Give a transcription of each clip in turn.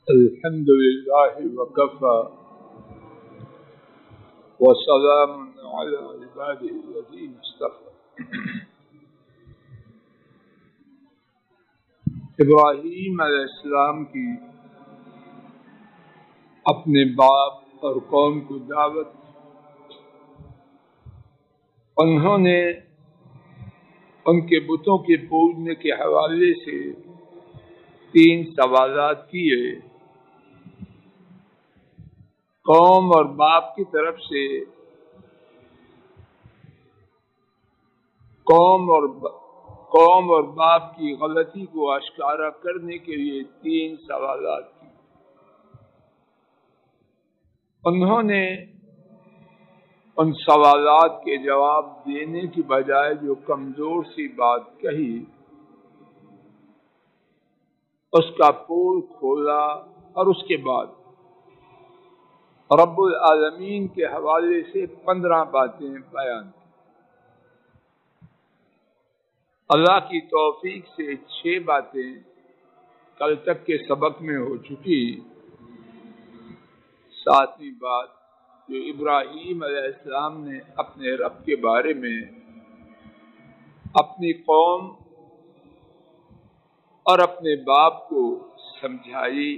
الحمد لله وكفى وسلام على عباده الذين اصطفى. ابراہیم علیہ السلام کی اپنے باپ اور قوم کو دعوت. انہوں نے ان کے بتوں کے پوجنے کے حوالے سے 3 سوالات کیے. قوم اور باپ کی طرف سے قوم اور باپ کی غلطی کو اشکارا کرنے کے لیے 3 سوالات کی. انہوں نے ان سوالات کے جواب دینے کی بجائے جو کمزور سی بات کہی اس کا پول کھولا اور اس کے بعد رب العالمین کے حوالے سے 15 باتیں بیان کی. اللہ کی توفیق سے 6 باتیں کل تک کے سبق میں ہو چکی. 7ویں بات جو ابراہیم علیہ السلام نے اپنے رب کے بارے میں اپنی قوم اور اپنے باپ کو سمجھائی.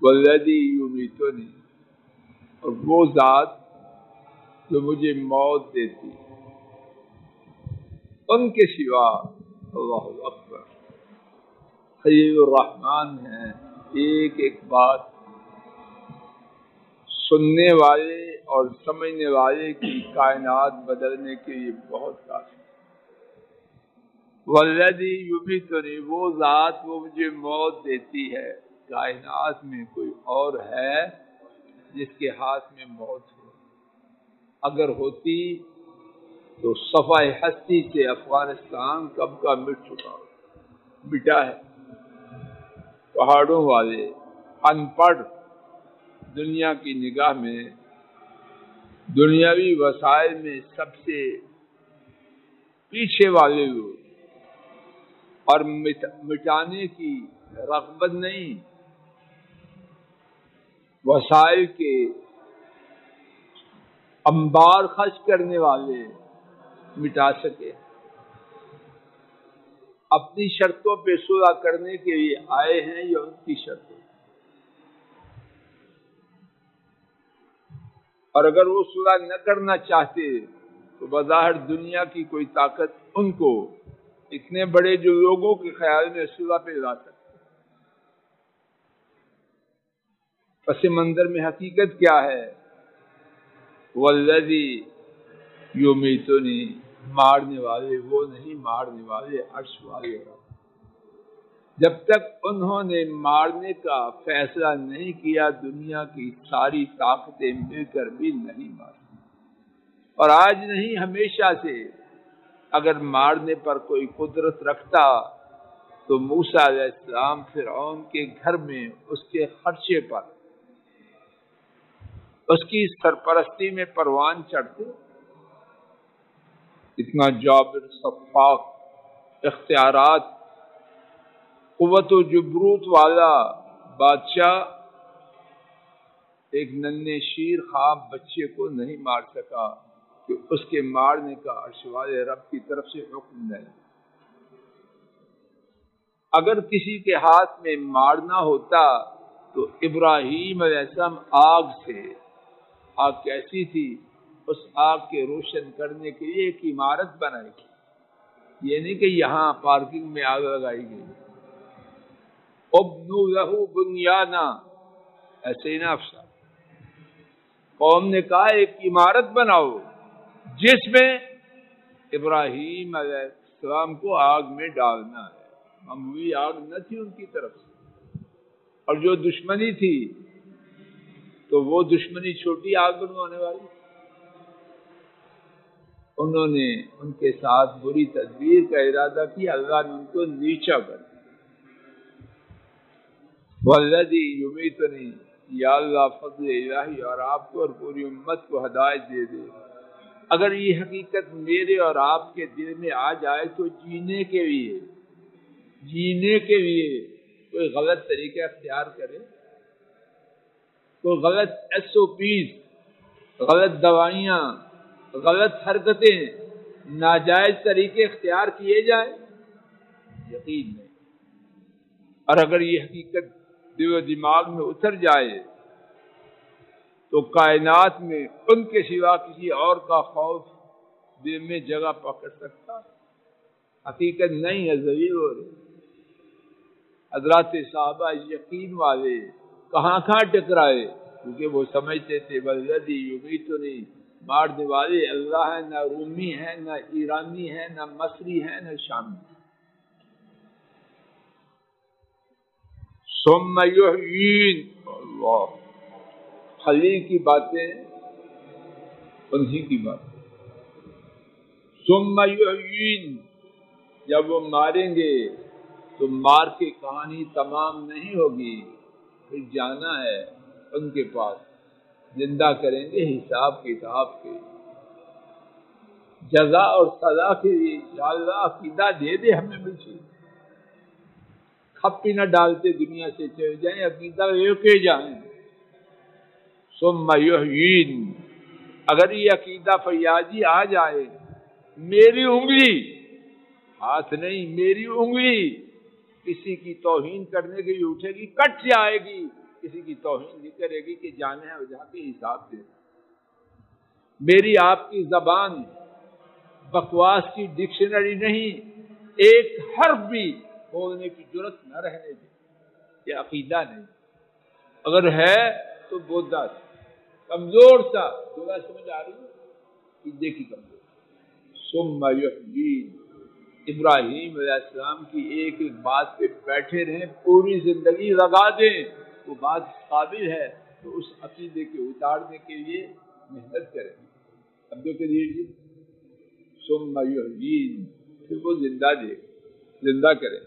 والذی یمیتنی، اور وہ ذات جو مجھے موت دیتی، ان کے سوا اللہ اکبر خلیل الرحمن ہیں. ایک ایک بات سننے والے اور سمجھنے والے کی کائنات بدلنے کے لیے بہت کافی. والذی یمیتنی، وہ ذات وہ مجھے موت دیتی ہے. کائنات میں کوئی اور ہے جس کے ہاتھ میں موت ہو؟ اگر ہوتی تو صفحہ ہستی سے افغانستان کب کا مٹ چکا ہو. مٹا ہے. پہاڑوں والے ان پڑھ دنیا کی نگاہ میں دنیاوی وسائل میں سب سے پیچھے والے لوگ، اور مٹانے کی رغبت نہیں. وسائل کے انبار خرچ کرنے والے مٹا سکے. اپنی شرطوں پہ صلح کرنے کے لیے آئے ہیں یا ان کی شرطیں؟ اور اگر وہ صلح نہ کرنا چاہتے تو بظاہر دنیا کی کوئی طاقت ان کو اتنے بڑے جو لوگوں کے خیال میں صلح پہ لا سکتے. پس منظر میں حقیقت کیا ہے؟ والذی یمیتنی، مارنے والے وہ نہیں، مارنے والے عرش والے. جب تک انہوں نے مارنے کا فیصلہ نہیں کیا دنیا کی ساری طاقتیں مل کر بھی نہیں مارتی. اور آج نہیں، ہمیشہ سے اگر مارنے پر کوئی قدرت رکھتا تو موسیٰ علیہ السلام فرعون کے گھر میں اس کے خرچے پر اس کی سرپرستی میں پروان چڑھتے. اتنا جابر، سفاق، اختیارات، قوت و جبروت والا بادشاہ ایک ننھے شیر خواب بچے کو نہیں مار سکا کہ اس کے مارنے کا عرش والے رب کی طرف سے حکم نہیں. اگر کسی کے ہاتھ میں مارنا ہوتا تو ابراہیم علیہ السلام آگ کیسی تھی، اس آگ کے روشن کرنے کے لیے ایک عمارت بنائی تھی. یہ نہیں کہ یہاں پارکنگ میں آگ لگائی گئی. ابنوا لہ بنیانا، ایسے ہی نہ افسر قوم نے کہا ایک عمارت بناؤ جس میں ابراہیم علیہ السلام کو آگ میں ڈالنا ہے. معمولی آگ نہ تھی ان کی طرف سے، اور جو دشمنی تھی تو وہ دشمنی چھوٹی آگ بنوانے والی. انہوں نے ان کے ساتھ بری تدبیر کا ارادہ کیا، اللہ نے ان کو نیچا کر دیا. والذی یمیتنی، یا اللہ فضل الہی اور آپ کو اور پوری امت کو ہدایت دے دے. اگر یہ حقیقت میرے اور آپ کے دل میں آ جائے تو جینے کے لیے کوئی غلط طریقہ اختیار کرے، کوئی غلط SOPs، غلط دوائیاں، غلط حرکتیں، ناجائز طریقے اختیار کیے جائیں، یقین نہیں۔ اور اگر یہ حقیقت دل و دماغ میں اتر جائے تو کائنات میں ان کے سوا کسی اور کا خوف دل میں جگہ پکڑ سکتا؟ حقیقت نہیں ہے، ذلیل ہو رہی۔ حضرات صحابہ یقین والے کہاں ٹکرائے، کیونکہ وہ سمجھتے تھے والذی یمیتنی، مارنے والے اللہ ہے، نہ رومی ہے، نہ ایرانی ہے، نہ مصری ہے، نہ شامی۔ ثم یحیین، اللہ، خلیل کی باتیں انہی کی باتیں۔ ثم یحیین، جب وہ ماریں گے تو مار کی کہانی تمام نہیں ہوگی، پھر جانا ہے ان کے پاس، زندہ کریں گے حساب کتاب کے، جزا اور سزا کے لیے۔ یا اللہ عقیدہ دے دے ہمیں مجھے، کھپی نہ ڈالتے دنیا سے چلے جائیں، عقیدہ لے کے جائیں۔ ثم یحیین، اگر یہ عقیدہ فیاضی آ جائے، میری انگلی، ہاتھ نہیں، میری انگلی کسی کی توہین کرنے کے لیے اٹھے گی، کٹ جائے گی، کسی کی توہین نہیں کرے گی کہ جانا ہے جا کے حساب دے۔ میری آپ کی زبان بکواس کی ڈکشنری نہیں، ایک حرف بھی بولنے کی جرت نہ رہنے دے۔ یہ عقیدہ نہیں، اگر ہے تو بودا سا، کمزور سا، تمہیں سمجھ آ رہی ہے؟ عقیدے کی کمزور۔ ثم یحیین، ابراہیم علیہ السلام کی ایک ایک بات پہ بیٹھے رہیں، پوری زندگی لگا دیں، وہ بات قابل ہے تو اس عقیدے کے اتارنے کے لیے محنت کریں۔ اب جو کہ دیجیے ثم یحیین، پھر وہ زندہ کریں۔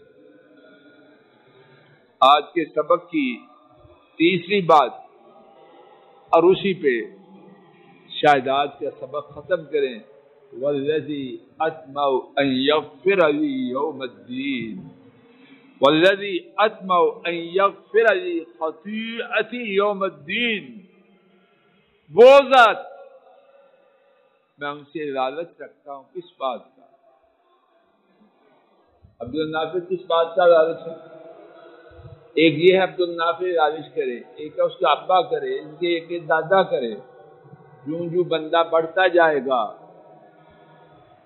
آج کے سبق کی تیسری بات، اور اسی پہ شاید آج کا سبق ختم کریں، والذی اطمع ان یغفر لی یوم الدین، والذی اطمع ان یغفر لی خطیئتی یوم الدین، وہ ذات میں ان سے لالچ رکھتا ہوں۔ کس بات کا؟ عبد النافع کس بات کا لالچ ہے؟ ایک یہ ہے عبد النافع لالچ کرے، ایک ہے اس کا ابا کرے، ان کے ایک دادا کرے۔ جو بندہ بڑھتا جائے گا،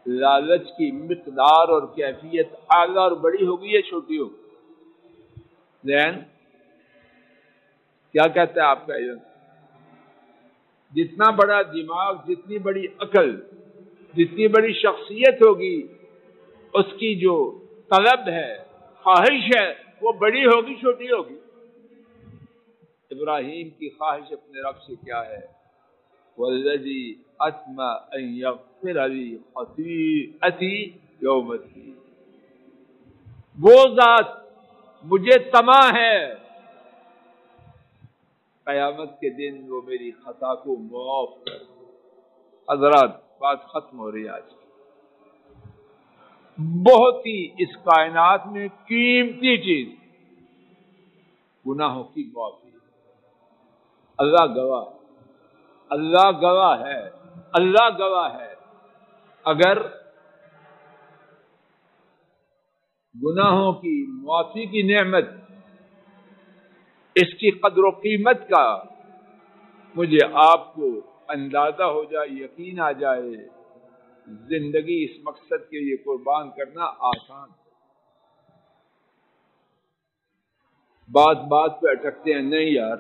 لالچ کی مقدار اور کیفیت اعلیٰ اور بڑی ہوگی یا چھوٹی ہوگی؟ ذہن کیا کہتا ہے آپ کا علم؟ جتنا بڑا دماغ، جتنی بڑی عقل، جتنی بڑی شخصیت ہوگی، اس کی جو طلب ہے، خواہش ہے، وہ بڑی ہوگی چھوٹی ہوگی؟ ابراہیم کی خواہش اپنے رب سے کیا ہے؟ والذی اطمع ان یغفر لی خطیئتی یوم الدین، وہ ذات مجھے طمع ہے قیامت کے دن وہ میری خطا کو معاف کر۔ حضرات بات ختم ہو رہی ہے آج کی۔ بہت ہی اس کائنات میں قیمتی چیز گناہوں کی معافی۔ اللہ گواہ، اللہ گواہ ہے، اللہ گواہ ہے، اگر گناہوں کی معافی کی نعمت، اس کی قدر و قیمت کا مجھے آپ کو اندازہ ہو جائے، یقین آ جائے، زندگی اس مقصد کے لیے قربان کرنا آسان۔ بات پہ اٹکتے ہیں، نہیں یار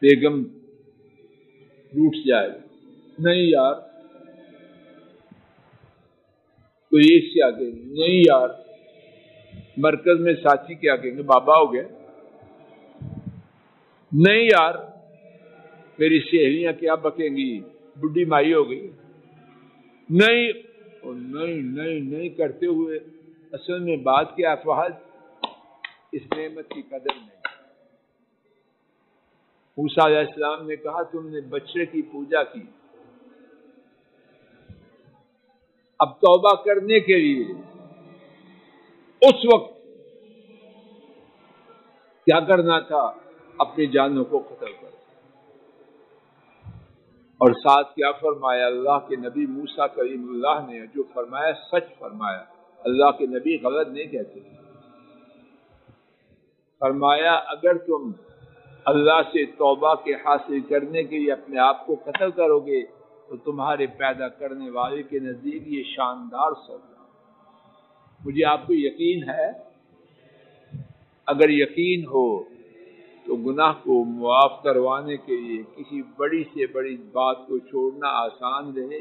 بیگم روٹ جائے، نہیں یار کوئی اس سے آگے، نہیں یار مرکز میں ساتھی کیا کہیں گے، بابا ہو گیا، نہیں یار میری سہیلیاں کیا بکیں گی، بڈھی مائی ہو گئی، نہیں کرتے ہوئے اصل میں بات کے افواج اس نعمت کی قدر نہیں۔ موسیٰ علیہ السلام نے کہا تم نے بچے کی پوجا کی، اب توبہ کرنے کے لیے اس وقت کیا کرنا تھا؟ اپنی جانوں کو قتل کر. اور ساتھ کیا فرمایا اللہ کے نبی موسیٰ کریم اللہ نے؟ جو فرمایا سچ فرمایا. اللہ کے نبی غلط نہیں کہتے. فرمایا اگر تم اللہ سے توبہ کے حاصل کرنے کے لیے اپنے آپ کو قتل کرو گے تو تمہارے پیدا کرنے والے کے نزدیک یہ شاندار سودا. مجھے آپ کو یقین ہے، اگر یقین ہو تو گناہ کو معاف کروانے کے لیے کسی بڑی سے بڑی بات کو چھوڑنا آسان رہے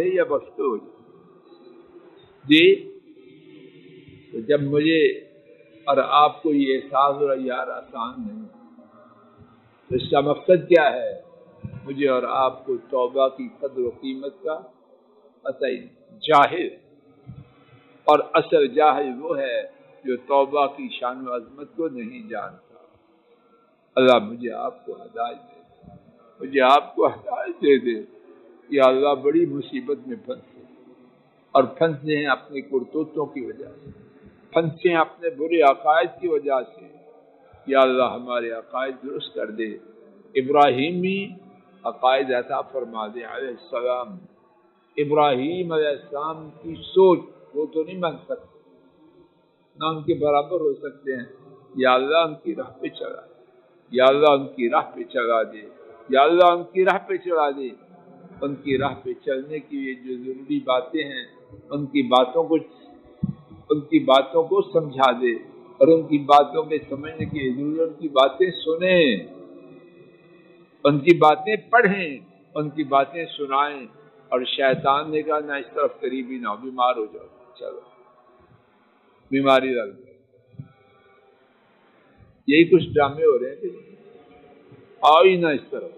یا بخشو ہو جائے. جی تو جب مجھے اور آپ کو یہ احساس ہو رہا یار آسان نہیں، تو اس کا مقصد کیا ہے؟ مجھے اور آپ کو توبہ کی قدر و قیمت کا پتہ ہی نہیں. جاہل اور اصل جاہل وہ ہے جو توبہ کی شان و عظمت کو نہیں جانتا. اللہ مجھے آپ کو ہدایت دے دے. یا اللہ بڑی مصیبت میں پھنسے، اور پھنسے ہیں اپنی کرتوتوں کی وجہ سے، پھنسے ہیں اپنے برے عقائد کی وجہ سے. یا اللہ ہمارے عقائد درست کر دے. ابراہیمی عقائد عطا فرما دے علیہ السلام. ابراہیم علیہ السلام کی سوچ وہ تو نہیں بن سکتے، نہ ان کے برابر ہو سکتے ہیں. یا اللہ ان کی راہ پہ چلا دے. یا اللہ ان کی راہ پہ چلا دے. یا اللہ ان کی راہ پہ چلا دے. ان کی راہ پہ چلنے کے لیے جو ضروری باتیں ہیں ان کی باتوں کو سمجھا دے، اور ان کی باتوں میں سمجھنے کے لیے ضروری ان کی باتیں سنیں، ان کی باتیں پڑھیں، ان کی باتیں سنائیں. اور شیطان نے کہا نہ اس طرف قریبی نہ، بیمار ہو جاؤ. چلو بیماری لگ گئی. یہی کچھ ڈرامے ہو رہے ہیں کہ آؤ ہی نہ اس طرف،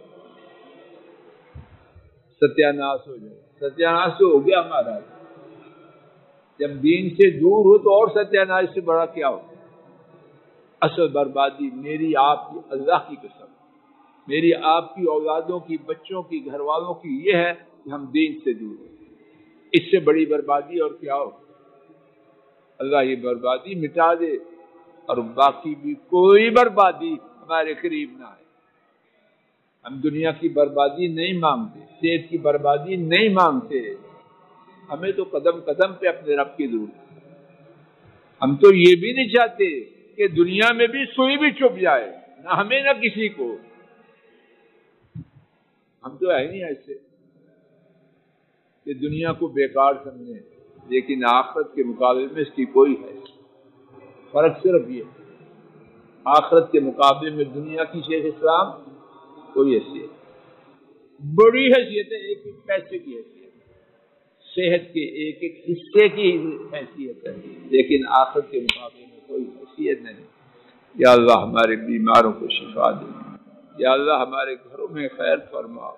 ستیاناش ہو جائے. ستیاناش تو ہو گیا ہمارا. جب دین سے دور ہو تو اور ستیاناش سے بڑا کیا ہو؟ اصل بربادی میری آپ کی، اللہ کی قسم، میری آپ کی، اولادوں کی، بچوں کی، گھر والوں کی یہ ہے کہ ہم دین سے دور ہیں. اس سے بڑی بربادی اور کیا ہو؟ اللہ یہ بربادی مٹا دے اور باقی بھی کوئی بربادی ہمارے قریب نہ آئے. ہم دنیا کی بربادی نہیں مانگتے، صحت کی بربادی نہیں مانگتے. ہمیں تو قدم قدم پہ اپنے رب کی ضرورت ہے. ہم تو یہ بھی نہیں چاہتے کہ دنیا میں بھی سوئی بھی چھپ جائے، نہ ہمیں نہ کسی کو. ہم تو ہے نہیں ایسے کہ دنیا کو بیکار سمجھیں، لیکن آخرت کے مقابلے میں اس کی کوئی حیثیت. فرق صرف یہ، آخرت کے مقابلے میں دنیا کی شیخ اسلام کوئی حیثیت، بڑی حیثیت ہے، ایک ایک پیسے کی حیثیت، صحت کے ایک ایک حصے کی حیثیت ہے، لیکن آخرت کے مقابلے میں کوئی حیثیت نہیں. یا اللہ ہمارے بیماروں کو شفا دے. یا اللہ ہمارے گھروں میں خیر فرما،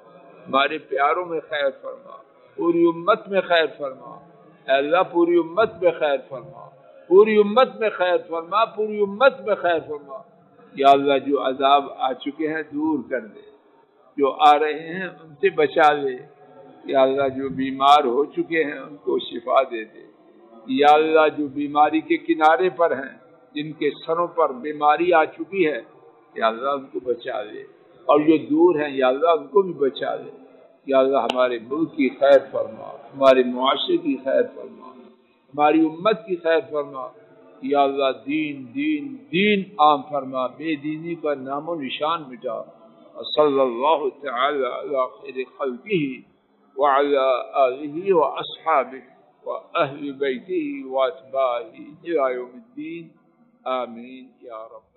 ہمارے پیاروں میں خیر فرما، پوری امت میں خیر فرما. اے اللہ پوری امت میں خیر فرما، پوری امت میں خیر فرما، پوری امت میں خیر فرما. یا اللہ جو عذاب آ چکے ہیں دور کر دے، جو آ رہے ہیں ان سے بچا لے. یا اللہ جو بیمار ہو چکے ہیں ان کو شفا دے دے. یا اللہ جو بیماری کے کنارے پر ہیں، جن کے سروں پر بیماری آ چکی ہے، یا اللہ ان کو بچا لے. اور جو دور ہیں یا اللہ ان کو بھی بچا لے. یا اللہ ہمارے ملک کی خیر فرما، ہمارے معاشرے کی خیر فرما، ہماری امت کی خیر فرما. یا اللہ دین دین دین عام فرما، بے دینی کا نام و نشان مٹا. صلی اللہ تعالی علی خیر خلقہ وعلی آلہ واصحابہ واہل بیتہ واتباعہ الی یوم الدین. آمین یا رب.